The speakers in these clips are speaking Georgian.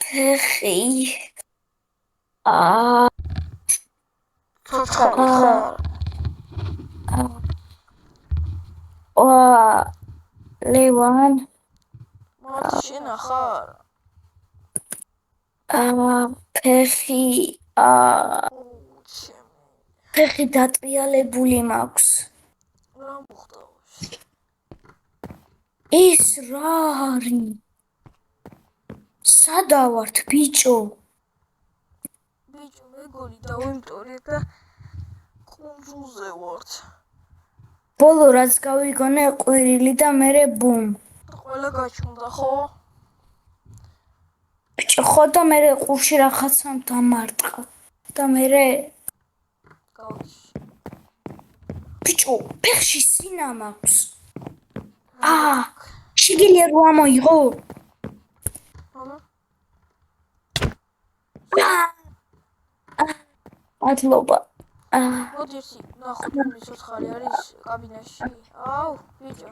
ფეხი აა ცოცხალი ხარ? ლევან მარტი შენ ხარ? ფეხი ფეხი დატრიალებული მაქვს. რა მოხდა? ეს რა არის? სადა ვართ, ბიჭო? ბიჭო, მეგონი დავიმტორე და კუნძულზე ვართ. ბოლო რაც გავიგონე ყვირილი და მერე ბუმ. ყველა გაჩნდა, ხო? ბიჭო, ხო და მერე ყურში რაღაცამ დამარტყა. და მერე გავიცი. ბიჭო, ფეხში სინა მაქვს. შეგიძლია რომ ამოიღო? მადლობა. მოდი ერთი ნახოთ რომელი ცოცხალი არის კაბინაში. აუ, ბიჭო.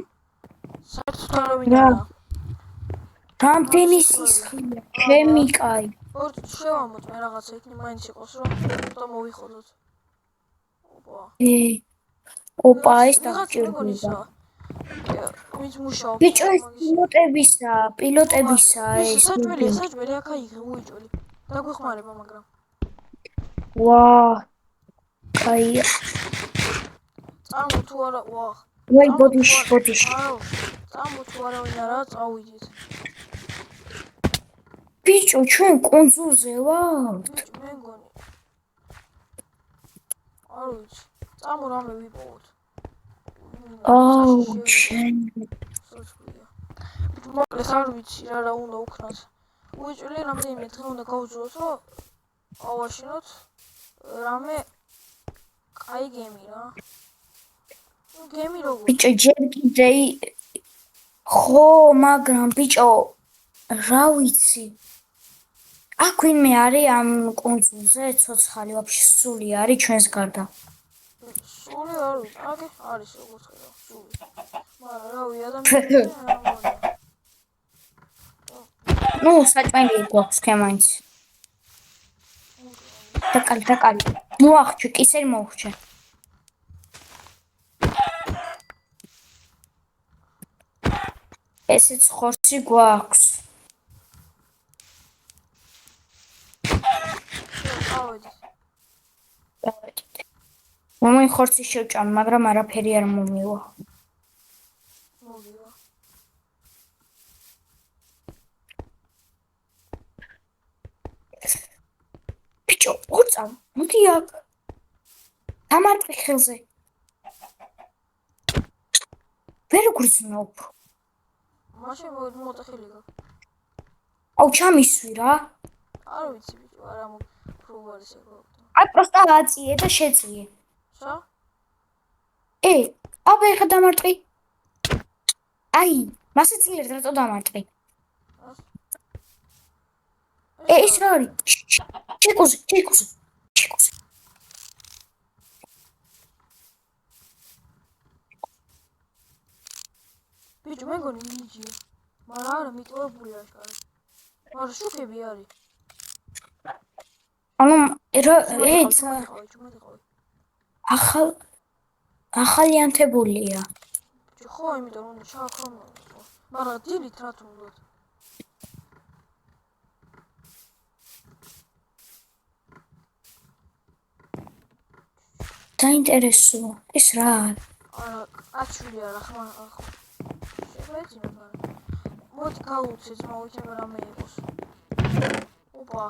საერთოდ არავინ არა. რამდენი სისხლია? ქემიკაი. ორ შევამოთ მე რაღაცა იქნი მაინც იყოს რომ და მოვიხოდოთ. ოპა, ეს დაგჭირდება. ვინც მუშაობს? ბიჭო, ეს პილოტებისა ეს. საჭმელი აქა იღე უიჭველი. დაგვეხმარება, მაგრამ. კაია. წამო თუ არა, ვაი, ბოდიში. წამო თუ არავინ არა, წავიდეთ. ბიჭო, ჩვენ კუნძულზე ვართ. ბიჭო, მე მგონი. არ ვიცი. წამო რამე ვიპოვოთ. შენ. ბიჭო, მოკლეს არ ვიცი რა უნდა უქნათ. უიჭველი რამდენიმე დღე უნდა გავძროთ, რომ ავაშინოთ რამე კაი გემი რა. გემი როგორ? ბიჭო, ჯერ კიდე ხო, მაგრამ ბიჭო, რა ვიცი. აქ ვინმე არის ამ კუნძულზე ცოცხალი, ვაფშე სული არის ჩვენს გარდა. სული არ ვიცი, აგე არის როგორც ხედავ, სული. მაგრამ რავი, ადამიანები საჭმელი გვაქვს ქემაინც. დაკალი. მოახჩე, კისერი მოახჩე. ესეც ხორცი გვაქვს. მომი ხორცი შევჭამ, მაგრამ არაფერი არ მომივა. ბიჭო, უწამ, მოდი აქ. დამარტყი ხელზე. ვერ გრძნობ. მაშინ მოტეხილი გაქვს. აუ, ჩამისვი რა. არ ვიცი ბიჭო, არა პროვარის ეგ. აი, პროსტა აწიე და შეწიე. რა? აბა ეხა დამარტყი. აი, მასე წილერთ რატო დამარტყი? ეს რა არის? ჩეკუზე. ბიჭო, მე მგონი ნიჯია. მაგრამ არა, მიტოვებული აშკარად. მაგრამ შუქები არის. ახალი ანთებულია. ხო, იმიტომ რომ ჩაქრომა. მაგრამ დილით რა თუნდაც. დაინტერესო, ეს რა არის? არა, აჩული არა, ხმა. შეგვეძინა, მაგრამ მოდი გავუცე ძმა, უჩება რამე იყოს. ოპა.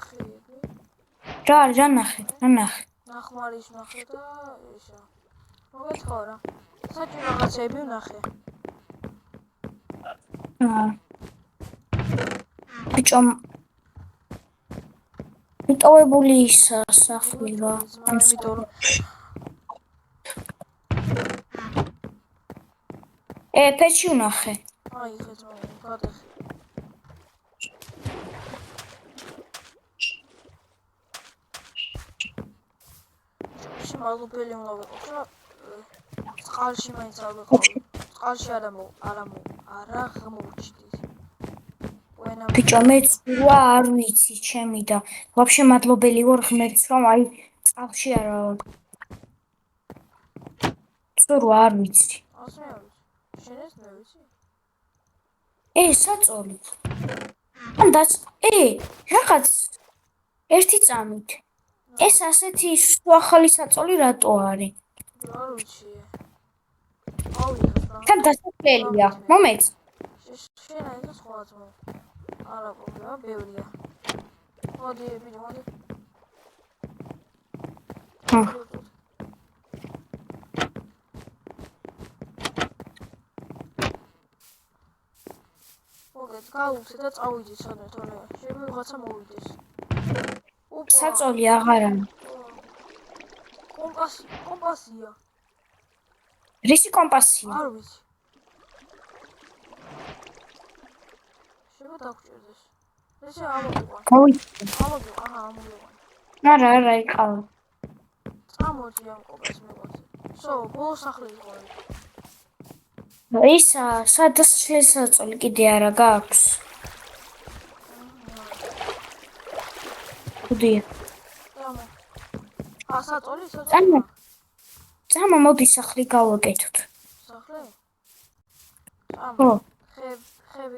ხეები. რა ნახე? ნახმარის ნახე და ესა. მოგეთხოვა რა. საჭირო რაღაცები ვნახე. ბიჭო, მიტოვებული სახლი რა. ამიტომ ფეჩი ვნახე. აი, ხეძმა, გადახე. მალუბელი უნდა ვიყოს რა. წყალში მაინც არ ვიყავი. წყალში არა აღმოჩნდეს. ენა ბიჭო მე ცურვა არ ვიცი ჩემი და ვაფშე მადლობელი ვარ ღმერთს რომ აი წყალში არა ცურვა არ ვიცი ასე არის. შენ ეს მე ვიცი? საწოლი ან დაც რაღაც ერთი წამით ეს ასეთი ახალი საწოლი რატო არის არ ვიცი. ავიღებ რა. თან დასაწყელია მომეც შენ აი და სხვა ძმა. არა პრობლემა, ბევრია. მოდი, ბიჭო, მოდი. მოგეთ, გავუცე და წავიდეთ სადმე თორე შეიძლება ვიღაცა მოვიდეს. საწოლი აღარა კომპასია. რისი კომპასია არ ვიცი. შეიძლება დაგჭირდეს. ესე ამოიყვან. ამოიყვან. არა იყავა წამოდი ამ კომპასს მეგოძე. ბოლოს სახლი იყო. ისა სადაც შესაწოლი კიდე არა გაქვს ხუდია საწოლი წამა მოდი სახლი გავაკეთოთ სახლი? ხო ხები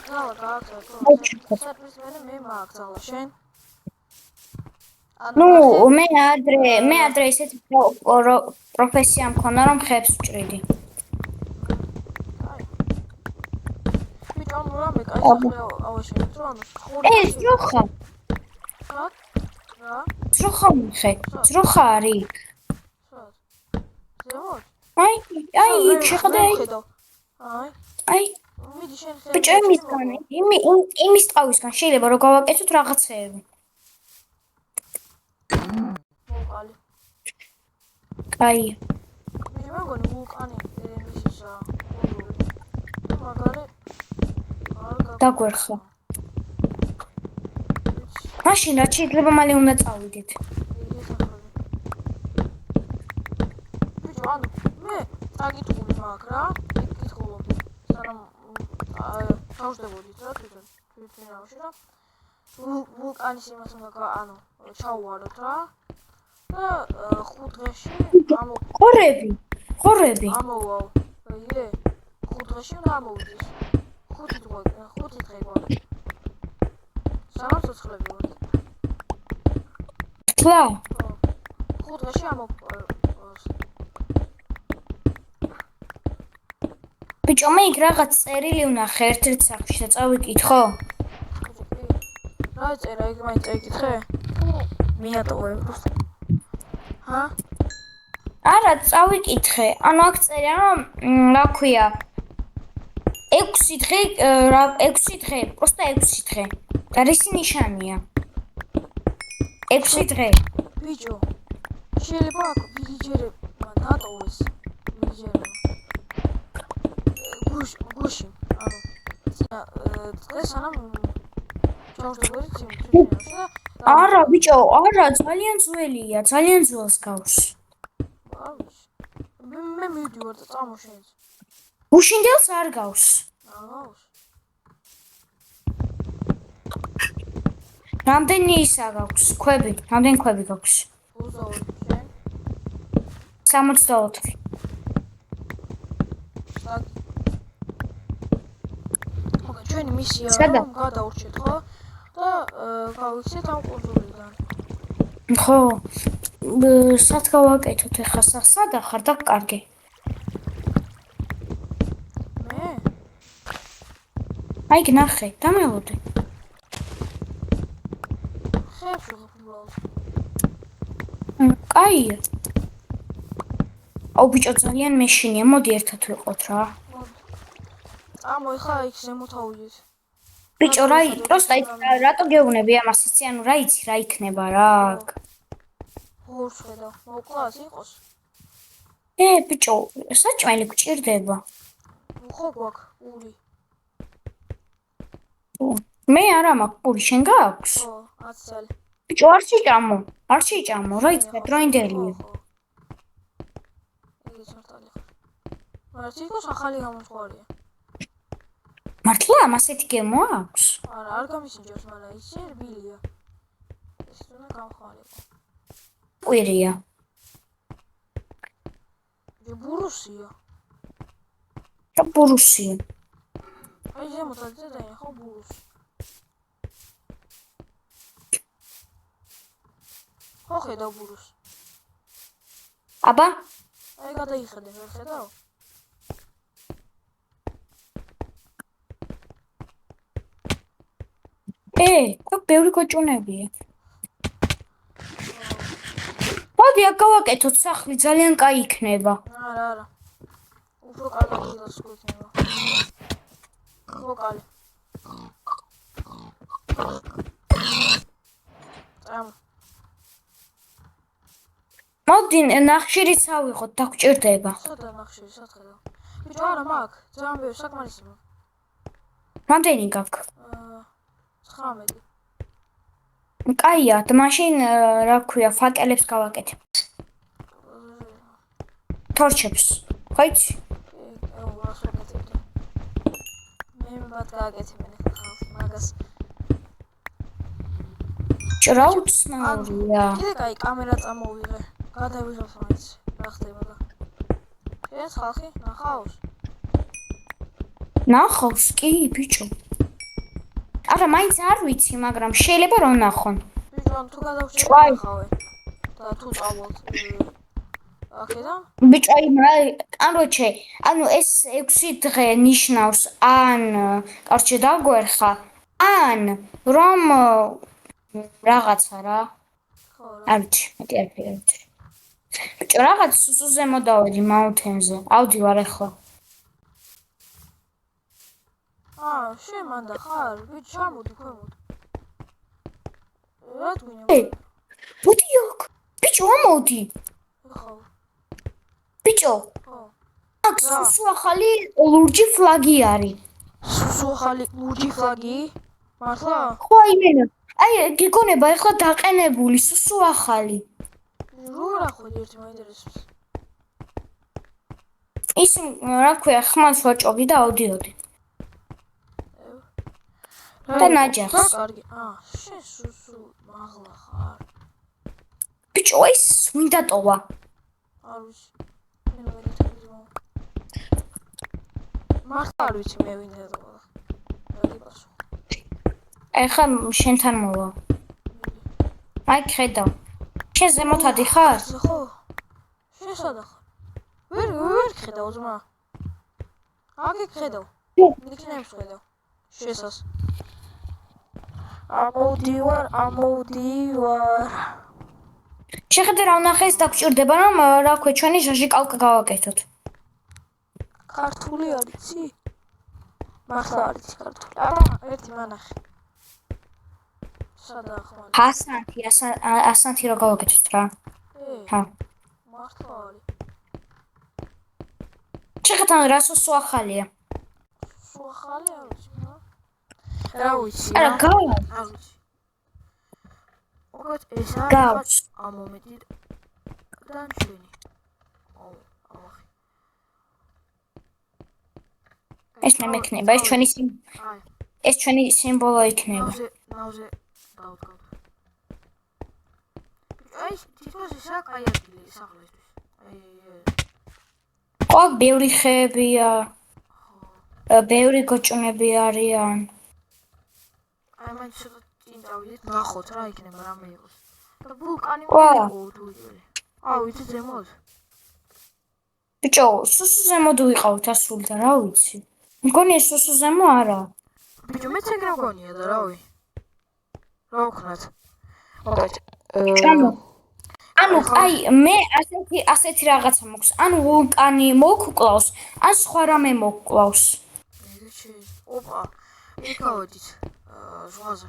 გავა გააკეთო საწლის მე მააგზავნა შენ ნუ მე ადრე ესეთი პროფესია მქონდა რომ ხებს ვჭრიდი რამე კაი სახლი ავაშენეთ რომ ზროხა რა? ზროხა მიხე ზროხა არის ზემოთ? აი შეხედე აი მიდი შენ ბიჭო იმის ტყავისგან შეიძლება რომ გავაკეთოთ რაღაცეები მოყალი კაი მე მგონი ვულკანი ისისა მაგარი დაგვერხა მაშინ რაც შეიძლება მალე უნდა წავიდეთ ბიჭო ანუ მე წაგიტყული მაგ რა გითხულობდი სანამ ჩავშდებოდით რა თვითონავში რა ვულკანის იმას უნდა ანუ ჩავუვაროთ რა და 5 დღეში ყორები ამოვაო იგე 5 დღეში უნდა ამოვიდეს 5 დღე გვაქვს სანამ ცოცხლები ვართ თლა 5 დღეში ბიჭო მე იქ რაღაც წერილი ვნახე ერთ-ერთ სახლში და წავიკითხო რა წერა იქ მაინც წაიკითხე მიატოვე ჰა არა წავიკითხე ანუ აქ წერია რომ რა ქვია 6 დღე პროსტა 6 დღე და რისი ნიშანია 6 დღე ბიჭო შეიძლება აქ ვიგიჯერებმა დატოვეს ვიგიჯერებმა გუში ანუ დღეს სანამ ჩავშდებოდი თვითონავში არა ბიჭო არა ძალიან ძველია ძალიან ძველს გავს მე მივდივარ და წამოშენს გუშინდელს არ გავს რამდენი ისა გაქვს ქვები რამდენი ქვები გაქვს 64 ჩვენი მისია რომ გადაურჩეთ ხო და გავიქცეთ ამ კუნძულიდან ხო სად გავაკეთოთ ახლა სად ახარ და კარგი მე აი გნახე დამელოდე ხებს უბრალოდ კაია აუ ბიჭო ძალიან მეშინია მოდი ერთად ვიყოთ რა ამოიხა იქ ზემოთ ავიდეთ ბიჭო რა პროსტა რატო გეუბნები ამას იცი ანუ რა იცი რა იქნება რა ხორცხედა მოკლას იყოს ბიჭო საჭმელი გჭირდება ხო გვაქვს პური მე არა მაქვს პური შენ გაქვს ხო 10 წელი ბიჭო არ შეჭამო რა იცი დროინდელია ეგეც მართალი ხარ მაგრამ იქოს ახალი გამოსყარია მართლა ამ ასეთი გემო აქვს? არა, არ გამისინჯებს, მაგრამ ის რბილია. ეს უნდა გამხვალიყო. კვირია. ბურუსია. რა ბურუსია? აი ზემოთ აძედაი ხო ბურუსი. ხო ხედავ ბურუსი. აბა? აი გადაიხედე, ვერ ხედავ? რა ბევრი გოჭუნებია. მოდი აქ გავაკეთოთ სახლი, ძალიან კაი იქნება. არა. უფრო კარგი დილას გვექნება. ხო კალი. მოდი ნახშირიც ავიღოთ, დაგჭირდება. სადა ნახშირი, სათხედა. ბიჭო, არა მაქვს, ძალიან ბევრი საკმარისი მაქვს. რამდენი გაქვს? 19. კაია, მაშინ რა ქვია, ფაკელებს გავაკეთებ. თორჩებს, ხო იცი? მე მათ გააკეთებენ ხალხი მაგას. ჭრა უცნაურია. კიდე კაი კამერა წამოვიღე. გადავიღებ მაინც რა ხდება და. ეს ხალხი ნახავს? ნახავს კი, ბიჭო. არა, მაინც არ ვიცი, მაგრამ შეიძლება რომ ნახონ. ბიჭო, თუ გადავჭირე ნახავე. და თუ წავალთ აქედან? ბიჭო, კანროჩე, ანუ ეს 6 დღე ნიშნავს ან კარჩე დაგვერხა, ან რომ რაღაცა რა. ხო რა. არ ვიცი, მეტი არ ვიცი. ბიჭო, რაღაც სუსუზე მოდავედი მაუნთენზე. ავდივარ ახლა. შენ მანდა ხარ? ბიჭო, ჩამოდი ქვემოთ. რა თქვია? მოდი აქ. ბიჭო, ამოდი. ხო. ბიჭო. ხო. აქ სუსუ ახალი ლურჯი ფლაგი არის. სუსუ ახალი ლურჯი ფლაგი? მართლა? ხო, იმენა. აი, გიგონება ახლა დაყენებული სუსუ ახალი. როგორ ახვედი ერთი მაინტერესებს? ის რა ქვია, ხმას ვაჭობი და ავდიოდი. და ნაჯახს. კარგი. შენ სუსუ მაღლა ხარ. ბიჭო, ის მინდა ტოვა. არ ვიცი. მე ვერ იტყვი. მართლა არ ვიცი მე ვინ ეძღვა. რა გიპასო. ეხლა შენთან მოვა. აი, ხედავ. შენ ზემოთ ადიხარ? ხო. შენ სადა ხარ? ვერ ხედავ ძმა. აქ ხედავ. ნიქნებს ხედავ. შესას. ამოდივარ. შეხედე რა ვნახეს დაგჭირდება რომ რა ქვია ჩვენი ჟაჟი კალკა გავაკეთოთ. ქართული არიცი? მართლა არიცი ქართული. არა, ერთი მანახი. სადა ახლა? ასანთი რა გავაკეთოთ რა. ჰა. მართლა არის. შეხედე რა სუსუ ახალია. სუსუ ახალი არ ვიცი. რა ვიცი? არა, გავა. არ ვიცი. ოღონდ ეს გავს. ამ მომენტით განჩვენი. ამახი. ეს მე მექნება, ეს ჩვენი სიმბოლო იქნება. ნავზე დავდგავ. აი, თითქოს ისა კაი ადგილი სახლისთვის. ხო, ბევრი ხეებია. ბევრი გოჭუნები არიან. აი, მან ცოტა წინ წავიდეთ, ნახოთ რა იქნება, რამე იყოს. და ვულკანი მოიყო თუ იგივე. ვიცი ზემოთ. ბიჭო, სუსუ ზემოთ ვიყავთ ასული და რა ვიცი. მგონია სუსუ ზემო არა. ბიჭო, მეც ეგრე მგონია და რავი. რა ვქნათ? მოგეთ. ანუ აი მე ასეთი რაღაცა მოქვს. ანუ ვულკანი მოგკლავს, ან სხვა რამე მოგკლავს. ოპა, იკავედით. ზღვაზე.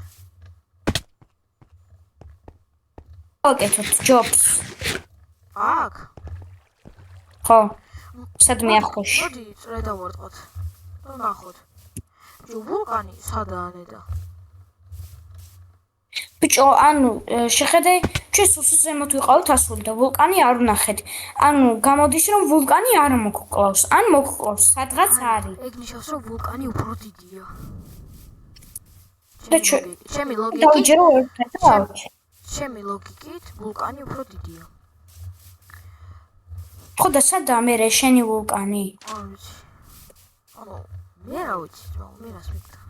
აკეთოთ ჯობს. აქ? ხო. სადმე ახოში. მოდი, წრე დავარტყოთ. და ნახოთ. ბიჭო, ვულკანი სადაა ნედა? ბიჭო, ანუ შეხედე ჩვენ სუსის ზემოთ ვიყავით ასული და ვულკანი არ ვნახეთ. ანუ გამოდის რომ ვულკანი არ მოგკლავს, ან მოგკლავს, სადღაც არის. ეგ ნიშნავს რომ ვულკანი უფრო დიდია. და ჩემი ლოგიკით დავიჯერო ერთად და ავჩი. ჩემი ლოგიკით ვულკანი უფრო დიდია. ხო და სადაა მე შენი ვულკანი? არ ვიცი. ანუ მე რა ვიცი, მე რას მიგდა.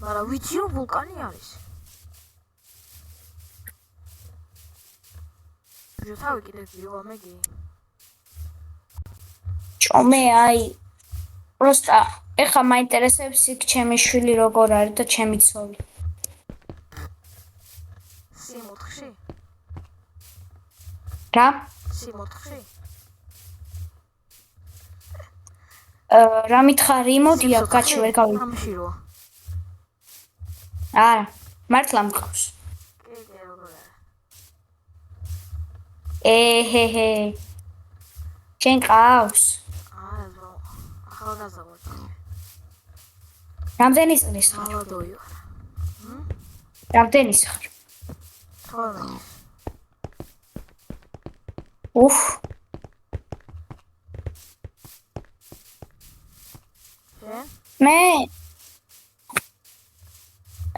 მაგრამ ვიცი რომ ვულკანი არის. თავი კიდევ ვიღო მეგი. ჭომე აი პროსტა ეხა მაინტერესებს იქ ჩემი შვილი როგორ არის და ჩემი ცოლი. სიმოთხში? რა? სიმოთხში? რა მითხარი? მოდი აქ გაჩი ვერ გავიგე. ამში როა. არა, მართლა მყავს. კიდე როგორ არა. ეჰეჰე. შენ ყავს? არა, ზო. ახალგაზრდა ვარ. რამდენი წლის ხარ? მალადოი ვარ. რამდენი ხარ? 12. უფ. შენ? მე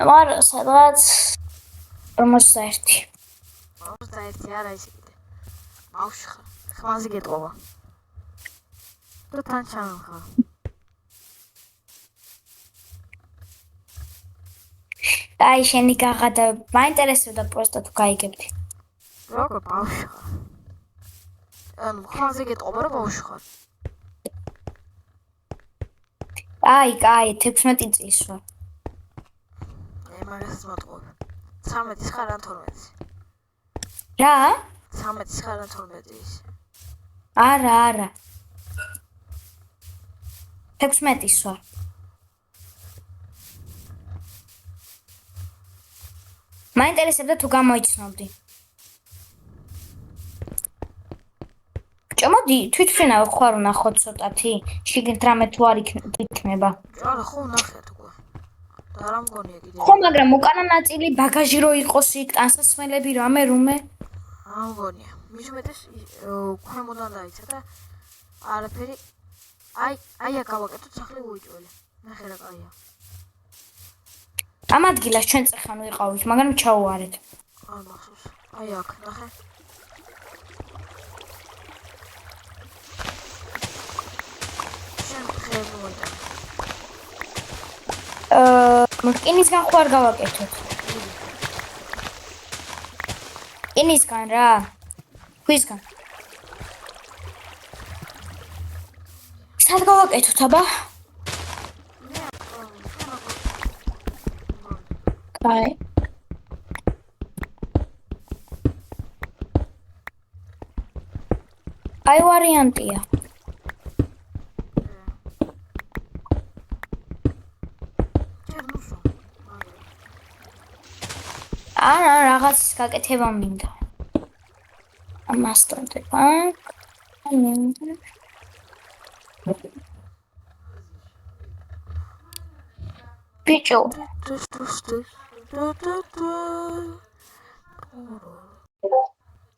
ვარ სადღაც 41. 41 არა ისე კიდე. ბავშვი ხარ. ხმაზე გეტყობა. თუ თან ჩამხარ. აი შენი გაღადა მაინტერესებდა პროსტა თუ გაიგებდი. როგორ ბავშვი ხარ? ანუ ხმაზე გეტყობა რა ბავშვი ხარ? აი, 16 წლის ვარ. მაგას მოტყობ. 13 ხარ ან 12? რა? 13 ხარ ან 12-ის? არა. 16 ვარ. მაინტერესებდა თუ გამოიცნობდი. ჭომოდი, თვითმფრინავი ხარ ვნახოთ ცოტათი, შიგნით რამე თუ არ იქნება. არა, ხო ნახეთ უკვე. და რა მგონია კიდე? ხო, მაგრამ უკანა ნაწილი ბაგაჟი რო იყოს იქ, ტანსაცმელები რამე რუმე. რა მგონია? მის უმეტეს ქვემოდან დაიცა და არაფერი აი აქ გავაკეთოთ სახლი უიჭველი. ნახე რა კაია. ამ ადგილას ჩვენ წეხან ვიყავით, მაგრამ ჩაუარეთ. არ მახსოვს. აი აქ, ნახე. შენ ხელი მოიტანე. რკინისგან ხო არ გავაკეთოთ? რკინისგან რა? ქვისგან. სად გავაკეთოთ აბა? აი. აი ვარიანტია. არა, რაღაცის გაკეთება მინდა. ამასტონდება. ბიჭო.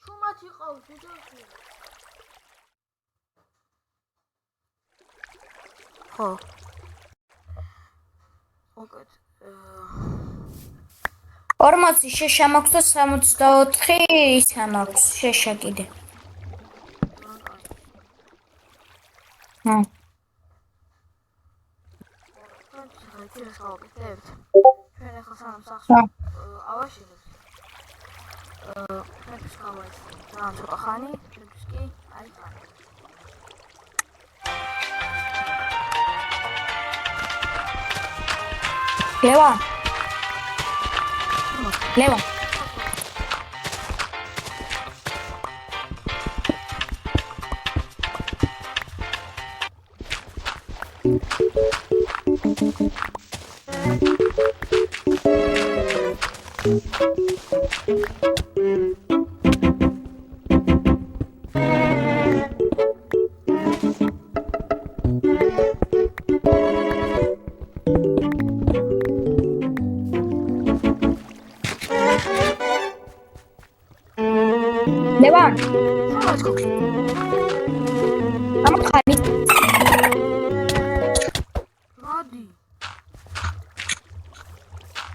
ჩუმად იყავს ბიჭო. ხო. მოკეთ. 40 შეშა მაქვს და 64 ისა მაქვს შეშა კიდე. ეს გავაკეთებთ. ჩვენ ახლა სამ სახლს ავაშენებთ. ეს გავაის. რა ცოტა ხანი, ეს კი არის ხანი. ლევან. ნება შუა ჩოქი. ამხანი მოდი.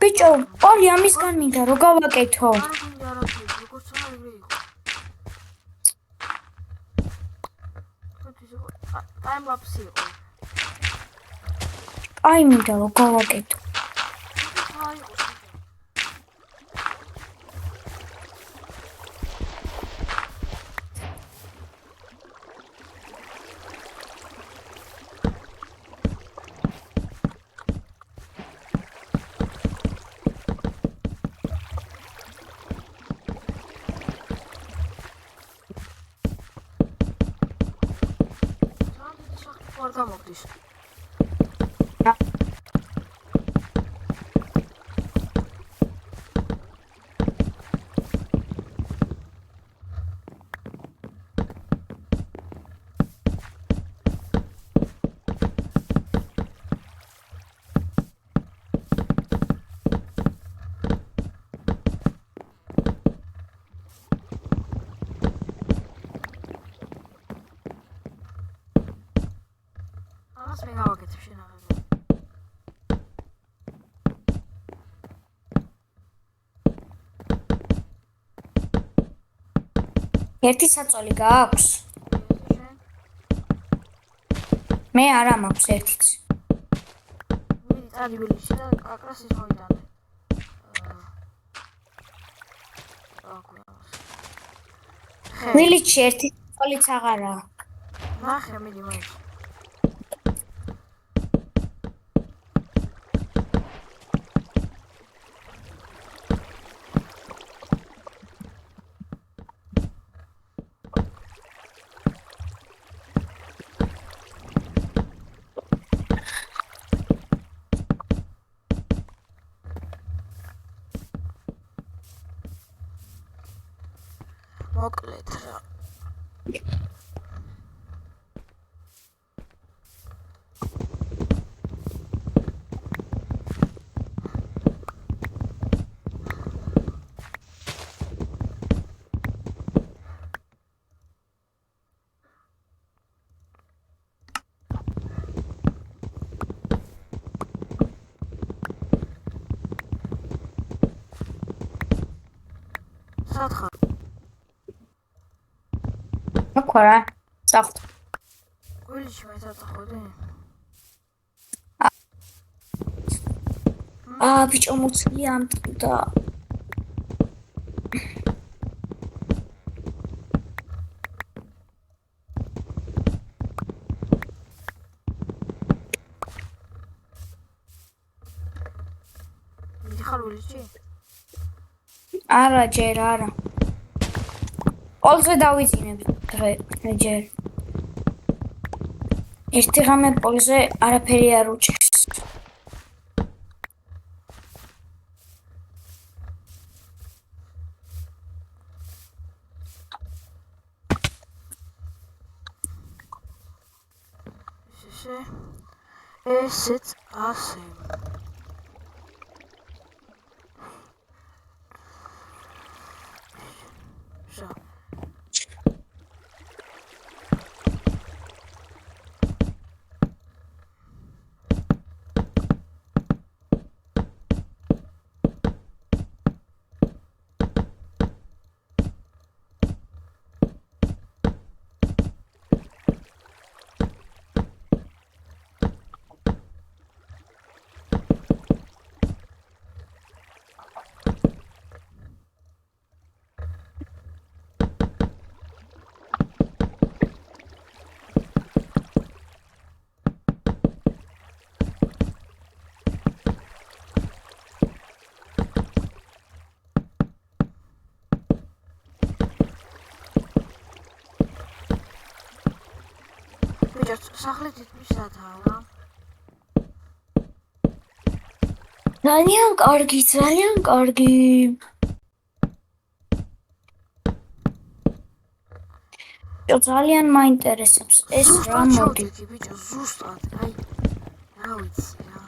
ბიჭო ორი ამისგან მინდა რო გავაკეთო არ გინდა არაფერი, როგორც არ იყო. ტაიმლაპსი იყო. აი მინდა რო გავაკეთო რა იყო? არ გამოგდის. ამას მე გავაკეთებ შენაღებად. ერთი საწოლი გააქვს შენ მე არა მაქვს ერთიც მიდი წადი ვილიჩი და აკრას ის მოიტანე. ვილიჩი ერთი საწოლიც აღარაა ნახე მიდი მაინც. მოკლედ რა. სათხარ მოქარა სახთ ვილიჩი მაინც არ წახვედი? ბიჭო მოცილი ამტკდა მიდი ხარ ვილიჩი? არა ჯერ არა პოლზე დავიძინებ დღე ჯერ ერთი ღამე პოლზე არაფერი არ უჭირს ესეც ასე. სახლი თითქმისადაა რა. ძალიან კარგი ძალიან მაინტერესებს ეს რა მოდი ბიჭო ზუსტად აი რა ვიცი რა.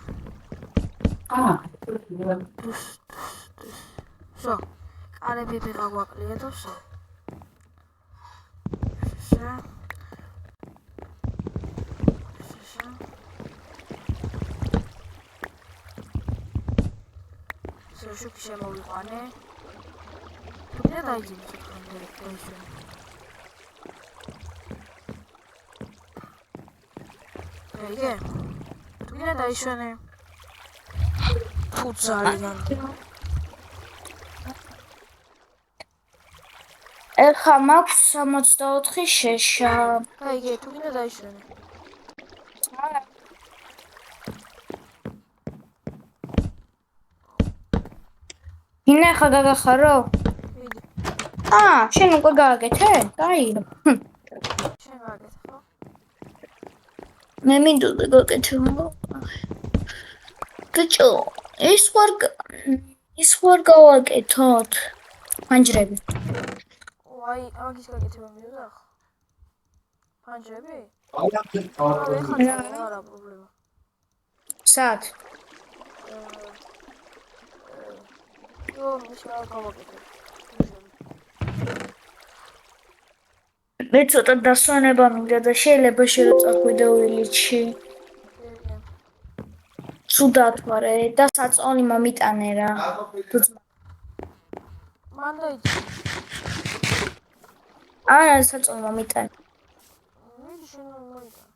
სო კარები ვიღა გვაკლია და სო მერე შუქი შემოვიყვანე. თუნდაც დაიძინე ხომ დაიშვენ. ეგე. თუნდაც დაიშვენე. ფუცალიდან. ეხა მაქვს 64 შეშა. ეგე, თუნდაც დაიშვენე. ინა ხა გაგახარო? ვიდი. შენ უკვე გააკეთე? დაირო. შენ გააკეთე ხო? მე მინდოდა გაკეთე. ბიჭო, ეს ვარ გავაკეთოთ. ფანჯრები. აი, ამის გაკეთება მივიდა ხო? ფანჯრები? არა პრობლემა. სად? მე ცოტა დასვენება მინდა და შეიძლება შეიძლება წახვიდე უილიჩი. ცუდად ვარ და საწოლი მომიტანე რა. მან დაიწყო. არა, საწოლი მომიტანე. მიდი შენ მოიტანე.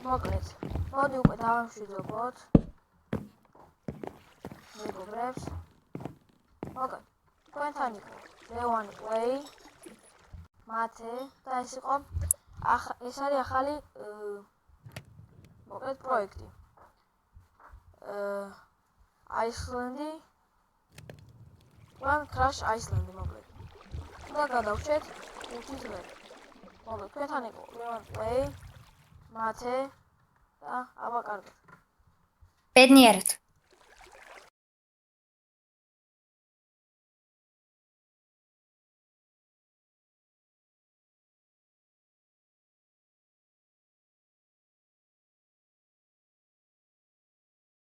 მოკლედ, მოდი უკვე დავამშვიდობოთ. მეგობრებს. მოკლედ, თქვენთან იყო ლევანი პლეი, მათე და ეს არის ახალი მოკლედ პროექტი. აისლენდი One Crash Iceland მოკლედ. და გადავშეთ 5 დღე. მოკლედ, თქვენთან იყო ლევანი პლეი, მათე და აბა კარგად. ბედნიერად.